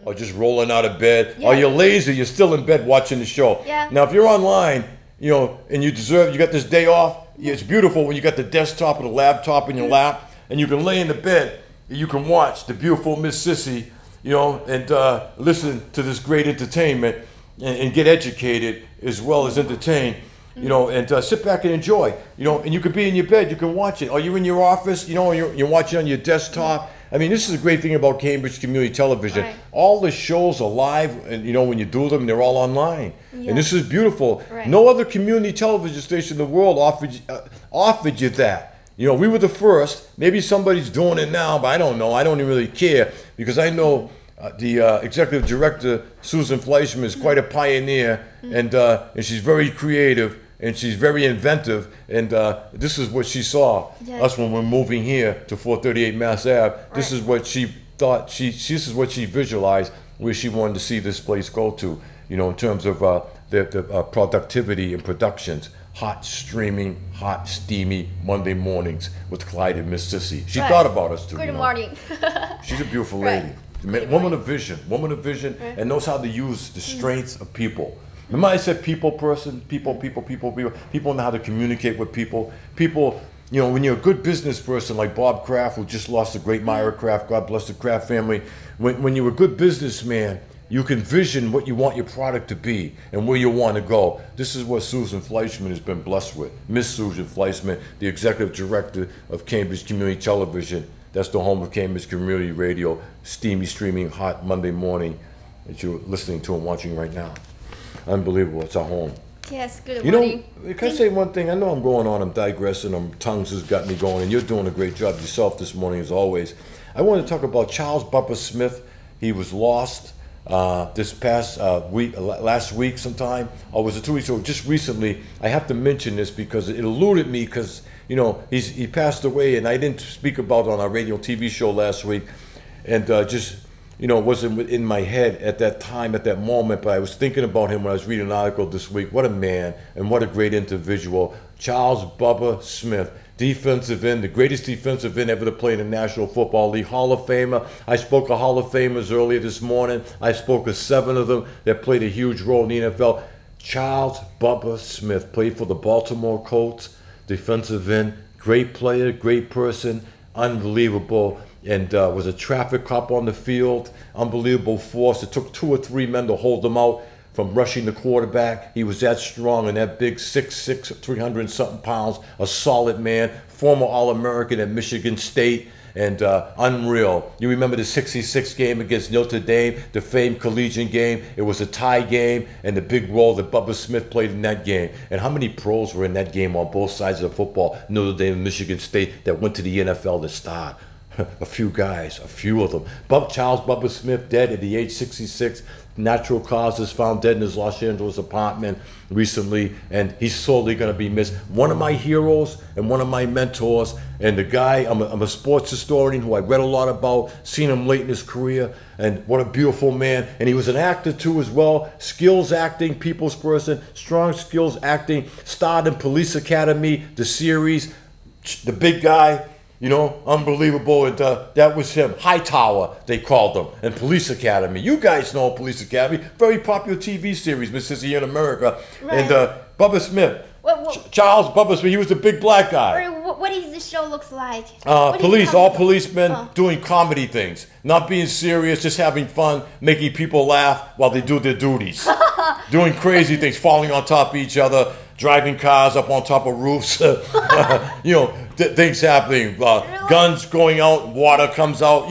or just rolling out of bed, Yeah. or you're lazy, you're still in bed watching the show. Yeah. Now, if you're online, and you got this day off, it's beautiful when you got the desktop or the laptop in your lap, and you can lay in the bed, and you can watch the beautiful Miss Sissy, and listen to this great entertainment and get educated as well as entertained. And sit back and enjoy, and you could be in your bed, you can watch it, or you're in your office, you're watching on your desktop. I mean, this is a great thing about Cambridge Community Television. Right. All the shows are live, and when you do them, they're all online. Yeah. And this is beautiful. Right. No other community television station in the world offered you that. We were the first. Maybe somebody's doing it now, but I don't know. I don't even really care, because I know the executive director, Susan Fleischman, is quite a pioneer, and she's very creative. And she's very inventive, and this is what she saw us when we're moving here to 438 Mass Ave. This is what she thought. This is what she visualized where she wanted to see this place go to. In terms of the productivity and productions. Hot streaming, hot steamy Monday mornings with Clyde and Miss Sissy. She thought about us too. Good morning. She's a beautiful lady. Woman of vision, and knows how to use the strengths of people. Remember I said people person, people know how to communicate with people. People, when you're a good business person like Bob Kraft, who just lost the great Myra Kraft, God bless the Kraft family. When you're a good businessman, you can vision what you want your product to be and where you want to go. This is what Susan Fleischman has been blessed with. Miss Susan Fleischman, the executive director of Cambridge Community Television. That's the home of Cambridge Community Radio, steamy, streaming, hot Monday morning that you're listening to and watching right now. Unbelievable. It's our home. Yes, good morning. Can I say one thing? I know I'm going on, I'm digressing, tongues has got me going, and you're doing a great job yourself this morning as always. I want to talk about Charles Bubba Smith. He was lost this past last week sometime, or was it 2 weeks ago? Just recently. I have to mention this because it eluded me, because he passed away, and I didn't speak about it on our radio TV show last week, and wasn't in my head at that time, at that moment, but I was thinking about him when I was reading an article this week. What a man, and what a great individual. Charles Bubba Smith, defensive end, the greatest defensive end ever to play in the National Football League, Hall of Famer. I spoke of Hall of Famers earlier this morning. I spoke of 7 of them that played a huge role in the NFL. Charles Bubba Smith played for the Baltimore Colts, defensive end, great player, great person, unbelievable. And was a traffic cop on the field, unbelievable force. It took 2 or 3 men to hold him out from rushing the quarterback. He was that strong and that big, 6'6", 300-something pounds, a solid man, former All-American at Michigan State, and unreal. You remember the '66 game against Notre Dame, the famed collegiate game? It was a tie game, and the big role that Bubba Smith played in that game. And how many pros were in that game on both sides of the football? Notre Dame and Michigan State that went to the NFL to start. A few guys, a few of them. Charles Bubba Smith dead at the age 66. Natural causes, found dead in his Los Angeles apartment recently, and he's sorely going to be missed. One of my heroes and one of my mentors, and the guy, I'm a sports historian who I read a lot about, seen him late in his career, and what a beautiful man. And he was an actor too as well, skills acting, people's person, strong skills acting, starred in Police Academy, the series, the big guy. Unbelievable, and that was him. Hightower, they called him, and Police Academy. You guys know Police Academy, very popular TV series, Miss Sissy in America. Right. And Bubba Smith, Charles Bubba Smith, he was the big black guy. What does the show looks like? All policemen doing comedy things, not being serious, just having fun, making people laugh while they do their duties. Doing crazy things, falling on top of each other, driving cars up on top of roofs, things happening, guns going out, water comes out,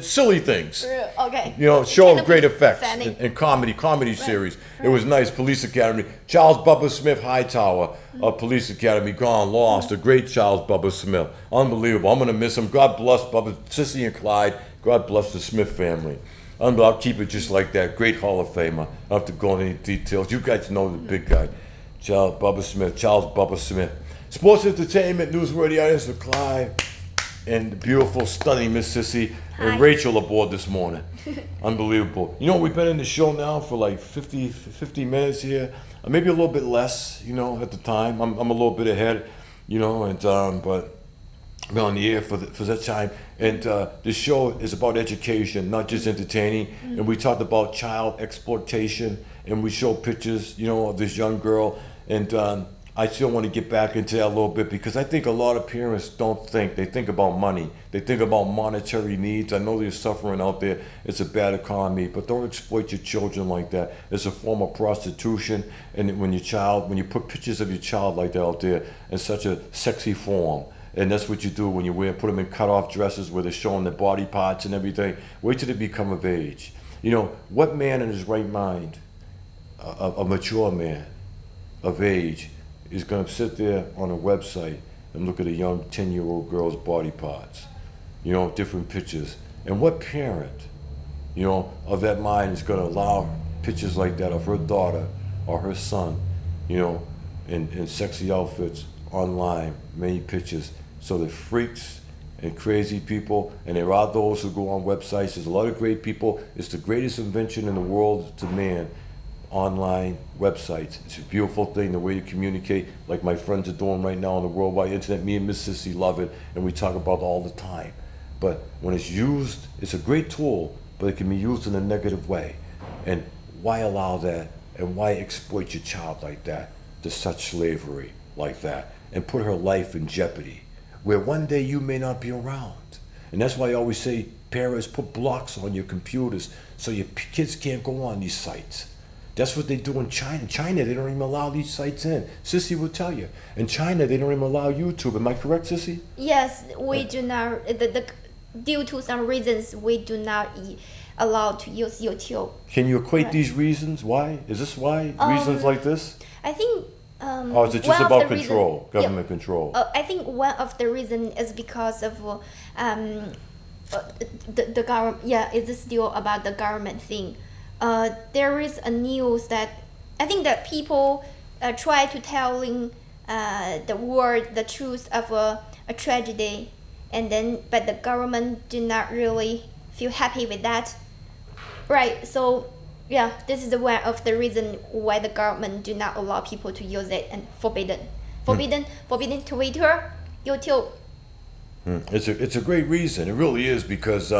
silly things. Okay. Show of great effects in comedy series. It was nice. Police Academy. Charles Bubba Smith Hightower of Police Academy, gone, lost. A great Charles Bubba Smith. Unbelievable. I'm going to miss him. God bless Bubba, Sissy and Clyde. God bless the Smith family. I'll keep it just like that. Great Hall of Famer. I don't have to go into any details. You guys know the big guy. Charles Bubba Smith. Sports entertainment, newsworthy items for Clyde and the beautiful, stunning Miss Sissy and Rachel aboard this morning. Unbelievable. We've been in the show now for like 50 minutes here, maybe a little bit less, at the time. I'm a little bit ahead, but been on the air for that time, and the show is about education, not just entertaining. And we talked about child exploitation, and we show pictures, you know, of this young girl. And I still want to get back into that a little bit because I think a lot of parents don't think. They think about money. They think about monetary needs. I know there's suffering out there. It's a bad economy, but don't exploit your children like that. It's a form of prostitution. And when you put pictures of your child like that out there in such a sexy form, and that's what you do when you put them in cut-off dresses where they're showing their body parts and everything. Wait till they become of age. You know, what man in his right mind, a mature man of age, is going to sit there on a website and look at a young 10-year-old girl's body parts, you know, different pictures? And what parent, you know, of that mind is going to allow pictures like that of her daughter or her son, you know, in sexy outfits online, many pictures? So the freaks and crazy people, and there are those who go on websites. There's a lot of great people. It's the greatest invention in the world to man. Online websites. It's a beautiful thing, the way you communicate, like my friends are doing right now on the worldwide internet. Me and Miss Sissy love it, and we talk about it all the time. But when it's used, it's a great tool, but it can be used in a negative way. And why allow that? And why exploit your child like that, to such slavery like that, and put her life in jeopardy, where one day you may not be around? And that's why I always say, parents, put blocks on your computers so your kids can't go on these sites. That's what they do in China. In China, they don't even allow these sites in. Sissy will tell you. In China, they don't even allow YouTube. Am I correct, Sissy? Yes, we do not. Due to some reasons, we do not allow to use YouTube. Can you equate these reasons? Why? Is this why? Reasons like this? I think. Or is it just about control, government control? I think one of the reasons is because of the government. Yeah, it's still about the government thing. There is a news that I think that people try to telling the world the truth of a tragedy, and then but the government do not really feel happy with that, right? So yeah, this is one of the reason why the government do not allow people to use it and forbidden Twitter, YouTube. It's a great reason. It really is, because.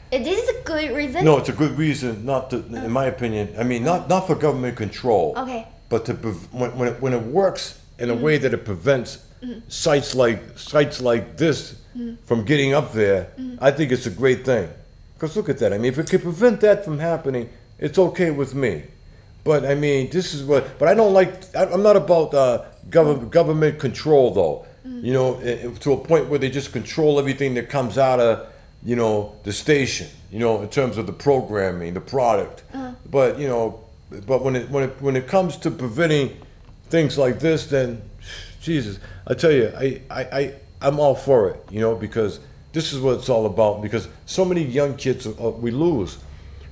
It is a good reason. No, it's a good reason not to, in my opinion. I mean, not for government control. Okay. But to when it works in a way that it prevents sites like this from getting up there, I think it's a great thing. Because look at that. I mean, if it could prevent that from happening, it's okay with me. But I mean, this is what. But I don't like. I'm not about government control, though. You know, to a point where they just control everything that comes out of, you know, the station, you know, in terms of the programming, the product. But you know, but when it comes to preventing things like this, then Jesus, I tell you, I'm all for it, you know, because this is what it's all about. Because so many young kids we lose.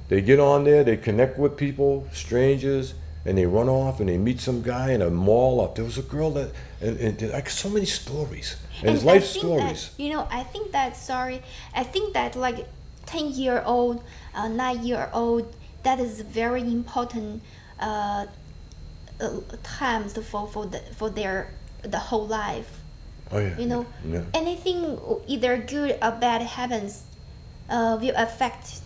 They get on there, they connect with people, strangers, and they run off and they meet some guy in a mall. There was a girl that, and like so many stories. And life stories. That, you know, I think that like 10-year-old, 9-year-old, that is very important times for the whole life. Oh yeah. You know, yeah. Anything either good or bad happens, will affect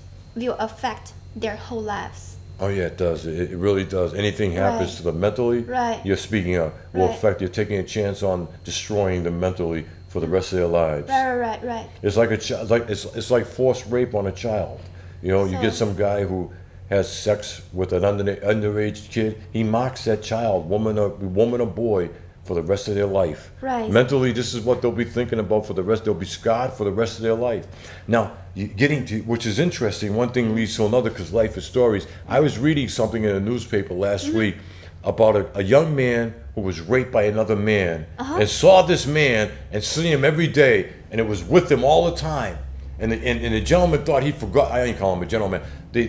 their whole lives. Oh yeah, it does. It really does. Anything happens to them mentally, you're speaking up, will affect. You're taking a chance on destroying them mentally for the rest of their lives. Right. It's like it's like forced rape on a child. You know, you get some guy who has sex with an underage kid. He mocks that child, woman or boy, for the rest of their life. Right. Mentally, this is what they'll be thinking about for the rest. They'll be scarred for the rest of their life. Now, getting to, which is interesting, one thing leads to another because life is stories. I was reading something in a newspaper last week about a young man who was raped by another man and saw this man and seeing him every day, and it was with him all the time. And the gentleman thought he forgot. I ain't call him a gentleman. The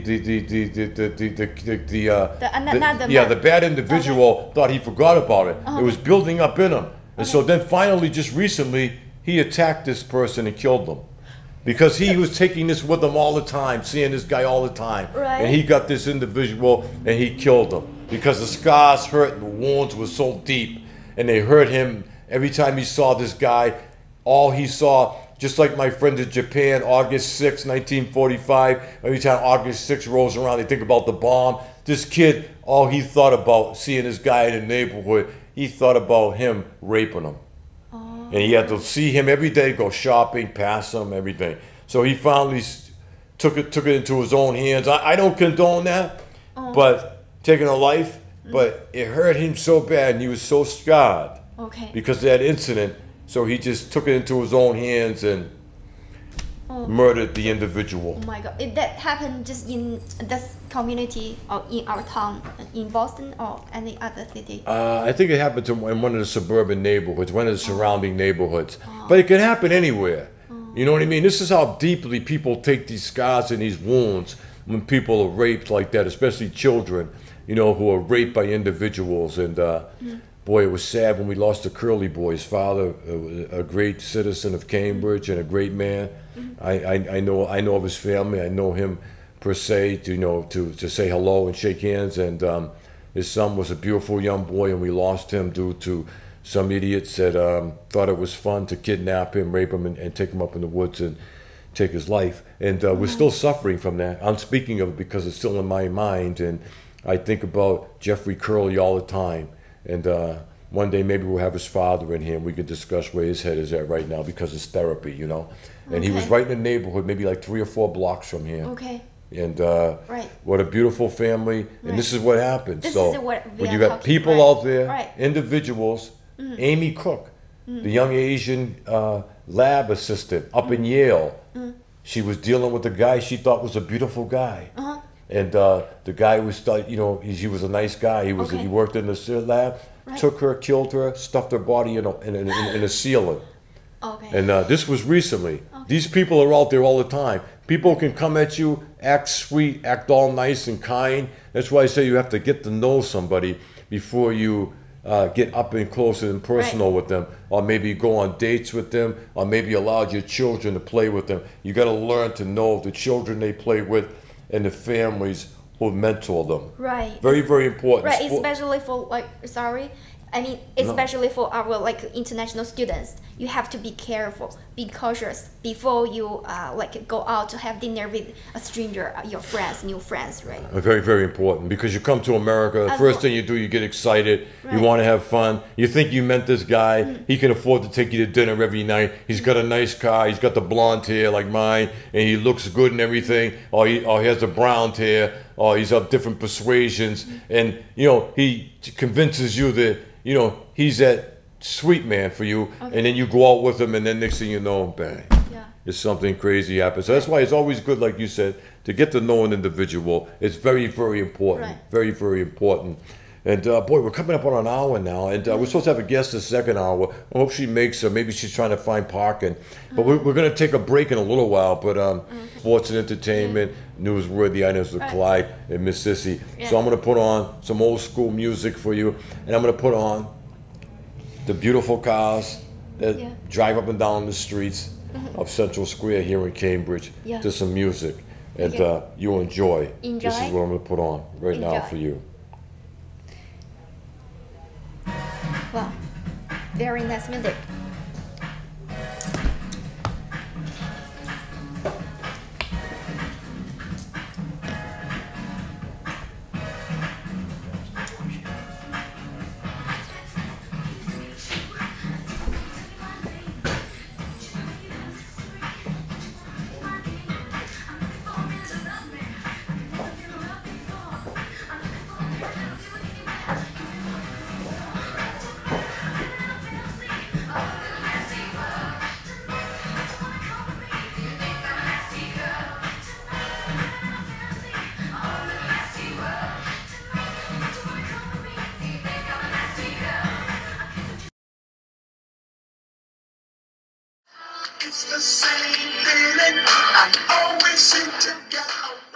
bad individual thought he forgot about it. It was building up in him, and so then finally, just recently, he attacked this person and killed them, because he was taking this with him all the time, seeing this guy all the time, and he got this individual and he killed him because the scars hurt and the wounds were so deep, and they hurt him every time he saw this guy. all he saw, just like my friends in Japan, August 6, 1945, every time August 6 rolls around, they think about the bomb. This kid, all he thought about, seeing this guy in the neighborhood, he thought about him raping him. And he had to see him every day, go shopping, pass him, everything. So he finally took it into his own hands. I don't condone that, but taking a life, but it hurt him so bad, and he was so scarred because of that incident. So he just took it into his own hands and murdered the individual. Oh my God! That happened just in this community or in our town, in Boston or any other city? I think it happened in one of the suburban neighborhoods, one of the surrounding neighborhoods. But it can happen anywhere. You know what I mean? This is how deeply people take these scars and these wounds when people are raped like that, especially children, you know, who are raped by individuals. And boy, it was sad when we lost the Curly boy. His father, a great citizen of Cambridge and a great man. I know of his family. I know him per se, to say hello and shake hands. And his son was a beautiful young boy, and we lost him due to some idiots that thought it was fun to kidnap him, rape him, and take him up in the woods and take his life. And we're still suffering from that. I'm speaking of it because it's still in my mind, and I think about Jeffrey Curley all the time. And one day maybe we'll have his father in here and we can discuss where his head is at right now, because it's therapy, you know. And he was right in the neighborhood, maybe like 3 or 4 blocks from here. And what a beautiful family. And this is what happens. This so is what when you got people out there, individuals, Amy Cook, the young Asian lab assistant up in Yale, she was dealing with a guy she thought was a beautiful guy. And the guy was, he was a nice guy. He worked in the lab, took her, killed her, stuffed her body in a ceiling. And this was recently. These people are out there all the time. People can come at you, act sweet, act all nice and kind. That's why I say you have to get to know somebody before you get up and close and personal with them, or maybe go on dates with them, or maybe allow your children to play with them. You got to learn to know the children they play with and the families who mentor them. Very, very important. Especially for especially for our international students. You have to be careful, be cautious before you go out to have dinner with a stranger, your friends, new friends, right? Very, very important, because you come to America, the first thing you do, you get excited, you want to have fun, you think you met this guy, he can afford to take you to dinner every night, he's got a nice car, he's got the blonde hair like mine, and he looks good and everything, or he has the brown hair, or he's of different persuasions, and he convinces you that he's that sweet man for you, and then you go out with him, and then next thing you know, bang, it's something crazy happens. So that's why it's always good, like you said, to get to know an individual. It's very, very important. Very, very important. And boy, we're coming up on an hour now, and we're supposed to have a guest the second hour. I hope she makes it. Maybe she's trying to find parking. But we're going to take a break in a little while. But sports and entertainment, newsworthy items with Clyde and Miss Sissy. So I'm going to put on some old school music for you, and I'm going to put on the beautiful cars that drive up and down the streets of Central Square here in Cambridge to some music. And you'll enjoy. This is what I'm going to put on right now for you. Wow, very nice music. It's the same feeling I always seem to get.